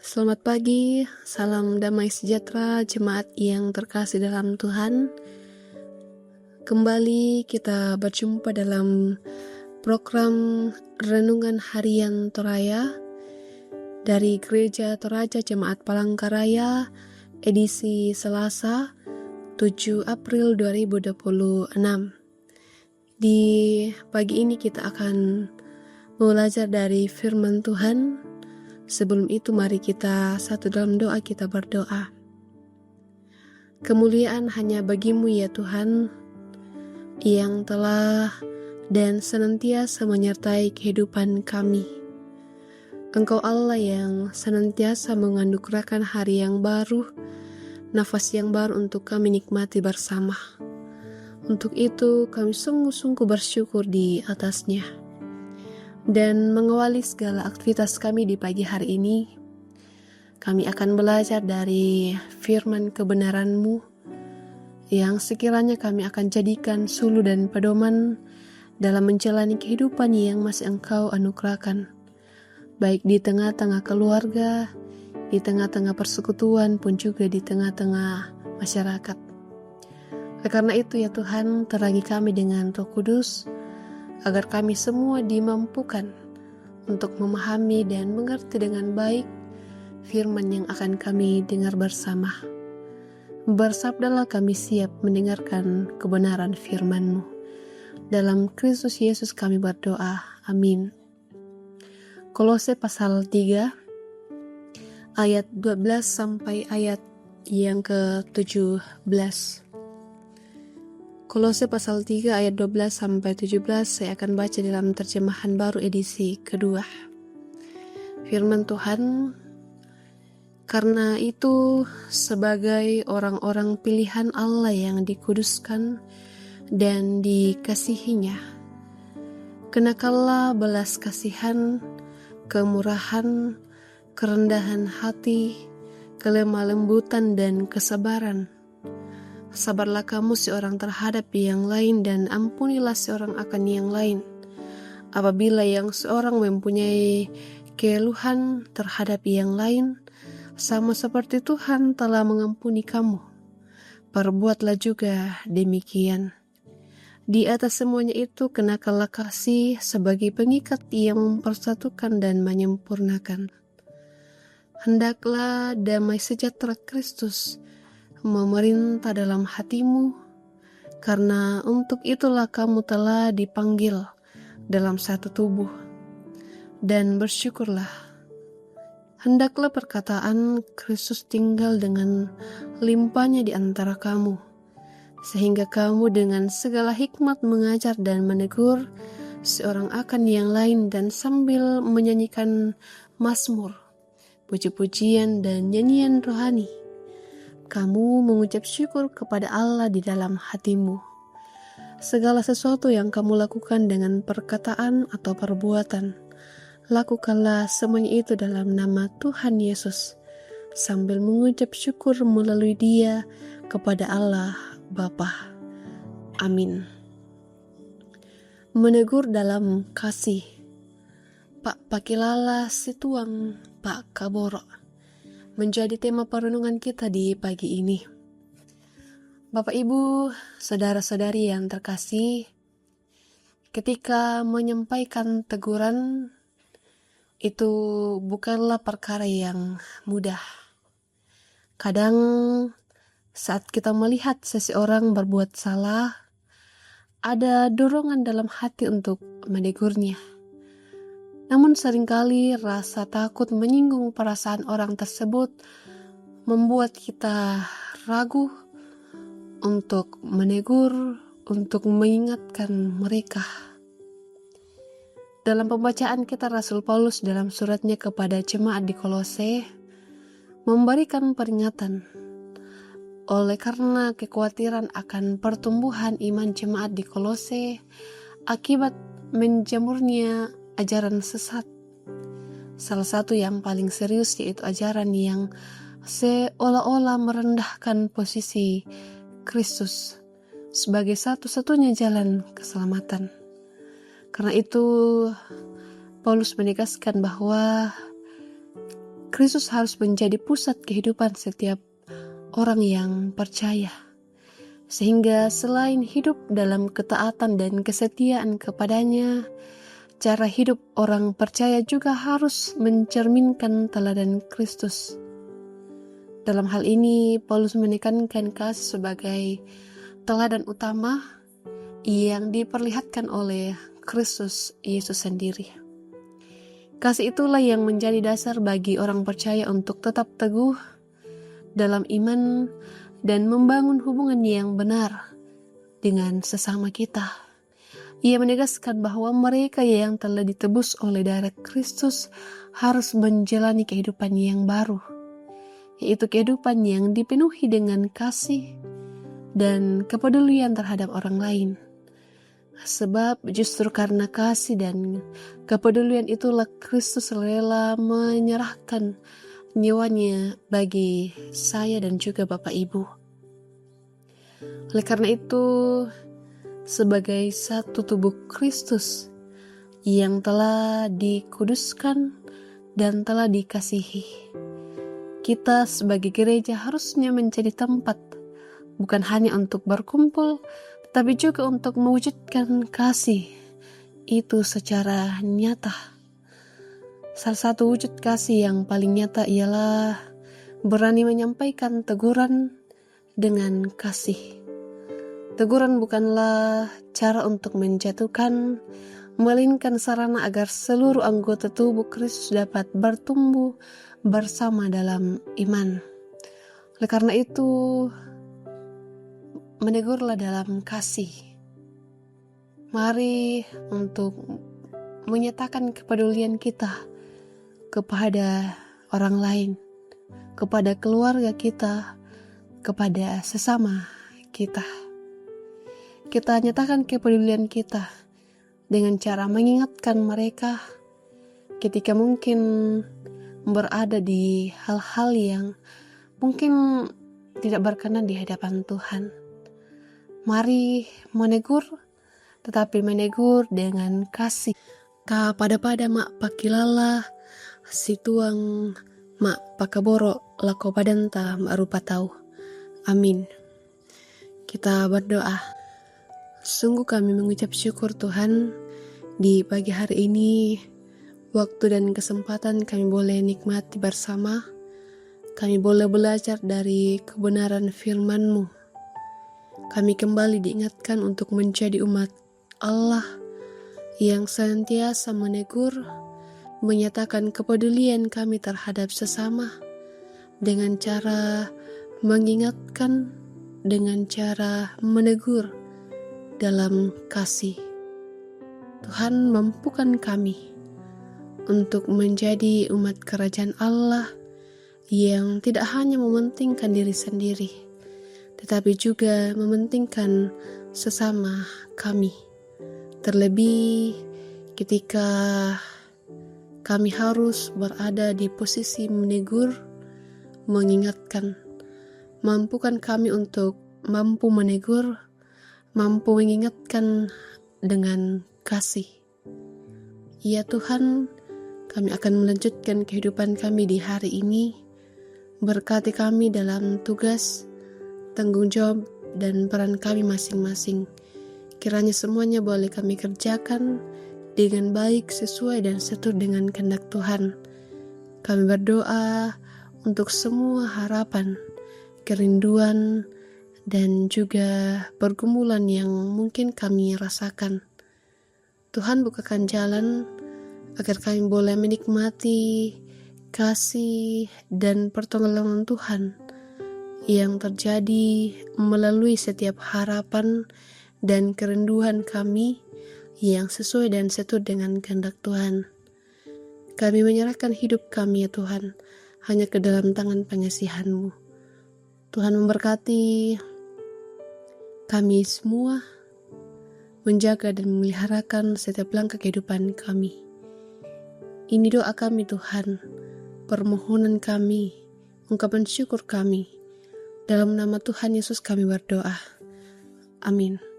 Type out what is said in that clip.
Selamat pagi, salam damai sejahtera jemaat yang terkasih dalam Tuhan. Kembali kita berjumpa dalam program Renungan Harian Toraya dari Gereja Toraja Jemaat Palangkaraya, edisi Selasa 7 April 2026. Di pagi ini kita akan belajar dari firman Tuhan. Sebelum itu mari kita satu dalam doa, kita berdoa. Kemuliaan hanya bagimu ya Tuhan, yang telah dan senantiasa menyertai kehidupan kami. Engkau Allah yang senantiasa menganugerahkan hari yang baru, nafas yang baru untuk kami nikmati bersama. Untuk itu kami sungguh-sungguh bersyukur di atasnya. Dan mengawali segala aktivitas kami di pagi hari ini, kami akan belajar dari firman kebenaran-Mu yang sekiranya kami akan jadikan suluh dan pedoman dalam menjalani kehidupan yang masih Engkau anugerahkan, baik di tengah-tengah keluarga, di tengah-tengah persekutuan, pun juga di tengah-tengah masyarakat. Karena itu ya Tuhan, terangi kami dengan Roh Kudus, agar kami semua dimampukan untuk memahami dan mengerti dengan baik firman yang akan kami dengar bersama. Bersabdalah kami siap mendengarkan kebenaran firman-Mu. Dalam Kristus Yesus kami berdoa. Amin. Kolose pasal 3 ayat 12 sampai ayat yang ke-17. Kolose pasal 3 ayat 12 sampai 17 saya akan baca dalam terjemahan baru edisi kedua. Firman Tuhan, karena itu sebagai orang-orang pilihan Allah yang dikuduskan dan dikasihinya, kenakanlah belas kasihan, kemurahan, kerendahan hati, kelemah lembutan dan kesabaran. Sabarlah kamu seorang terhadap yang lain dan ampunilah seorang akan yang lain. Apabila yang seorang mempunyai keluhan terhadap yang lain, sama seperti Tuhan telah mengampuni kamu, perbuatlah juga demikian. Di atas semuanya itu kenakanlah kasih sebagai pengikat yang mempersatukan dan menyempurnakan. Hendaklah damai sejahtera Kristus memerintah dalam hatimu, karena untuk itulah kamu telah dipanggil dalam satu tubuh. Dan bersyukurlah, hendaklah perkataan Kristus tinggal dengan limpahnya di antara kamu, sehingga kamu dengan segala hikmat mengajar dan menegur seorang akan yang lain, dan sambil menyanyikan mazmur, puji-pujian dan nyanyian rohani, kamu mengucap syukur kepada Allah di dalam hatimu. Segala sesuatu yang kamu lakukan dengan perkataan atau perbuatan, lakukanlah semuanya itu dalam nama Tuhan Yesus, sambil mengucap syukur melalui Dia kepada Allah Bapa. Amin. Menegur dalam kasih. Pak pakilala situang Pak Kaboro menjadi tema perenungan kita di pagi ini. Bapak Ibu, saudara-saudari yang terkasih, ketika menyampaikan teguran itu bukanlah perkara yang mudah. Kadang saat kita melihat seseorang berbuat salah, ada dorongan dalam hati untuk menegurnya. Namun seringkali rasa takut menyinggung perasaan orang tersebut membuat kita ragu untuk menegur, untuk mengingatkan mereka. Dalam pembacaan kita, Rasul Paulus dalam suratnya kepada jemaat di Kolose memberikan peringatan oleh karena kekhawatiran akan pertumbuhan iman jemaat di Kolose akibat menjamurnya ajaran sesat. Salah satu yang paling serius yaitu ajaran yang seolah-olah merendahkan posisi Kristus sebagai satu-satunya jalan keselamatan. Karena itu Paulus menegaskan bahwa Kristus harus menjadi pusat kehidupan setiap orang yang percaya. Sehingga selain hidup dalam ketaatan dan kesetiaan kepadanya, cara hidup orang percaya juga harus mencerminkan teladan Kristus. Dalam hal ini, Paulus menekankan kasih sebagai teladan utama yang diperlihatkan oleh Kristus Yesus sendiri. Kasih itulah yang menjadi dasar bagi orang percaya untuk tetap teguh dalam iman dan membangun hubungan yang benar dengan sesama kita. Ia menegaskan bahwa mereka yang telah ditebus oleh darah Kristus harus menjalani kehidupan yang baru, yaitu kehidupan yang dipenuhi dengan kasih dan kepedulian terhadap orang lain. Sebab justru karena kasih dan kepedulian itulah Kristus rela menyerahkan nyawanya bagi saya dan juga Bapak Ibu. Oleh karena itu, sebagai satu tubuh Kristus yang telah dikuduskan dan telah dikasihi, kita sebagai gereja harusnya menjadi tempat bukan hanya untuk berkumpul, tetapi juga untuk mewujudkan kasih itu secara nyata. Salah satu wujud kasih yang paling nyata ialah berani menyampaikan teguran dengan kasih. Teguran bukanlah cara untuk menjatuhkan, melainkan sarana agar seluruh anggota tubuh Kristus dapat bertumbuh bersama dalam iman. Oleh karena itu, menegurlah dalam kasih. Mari untuk menyatakan kepedulian kita kepada orang lain, kepada keluarga kita, kepada sesama kita. Kita nyatakan kepedulian kita dengan cara mengingatkan mereka ketika mungkin berada di hal-hal yang mungkin tidak berkenan di hadapan Tuhan. Mari menegur, tetapi menegur dengan kasih. Pada mak pakilala, situang mak pakaboro lako padanta mak rupa tahu. Amin. Kita berdoa. Sungguh kami mengucap syukur Tuhan, di pagi hari ini waktu dan kesempatan kami boleh nikmati bersama. Kami boleh belajar dari kebenaran firman-Mu. Kami kembali diingatkan untuk menjadi umat Allah yang senantiasa menegur, menyatakan kepedulian kami terhadap sesama dengan cara mengingatkan, dengan cara menegur dalam kasih. Tuhan, mampukan kami untuk menjadi umat kerajaan Allah yang tidak hanya mementingkan diri sendiri, tetapi juga mementingkan sesama kami. Terlebih ketika kami harus berada di posisi menegur, mengingatkan. Mampukan kami untuk mampu menegur, mampu mengingatkan dengan kasih. Ya Tuhan, kami akan melanjutkan kehidupan kami di hari ini. Berkati kami dalam tugas, tanggung jawab, dan peran kami masing-masing. Kiranya semuanya boleh kami kerjakan dengan baik, sesuai dan seturut dengan kehendak Tuhan. Kami berdoa untuk semua harapan, kerinduan, dan juga pergumulan yang mungkin kami rasakan. Tuhan, bukakan jalan agar kami boleh menikmati kasih dan pertolongan Tuhan yang terjadi melalui setiap harapan dan kerinduan kami yang sesuai dan seturut dengan kehendak Tuhan. Kami menyerahkan hidup kami ya Tuhan, hanya ke dalam tangan pengasihan-Mu. Tuhan memberkati kami semua, menjaga dan memeliharakan setiap langkah kehidupan kami. Ini doa kami Tuhan, permohonan kami, ungkapan syukur kami. Dalam nama Tuhan Yesus kami berdoa. Amin.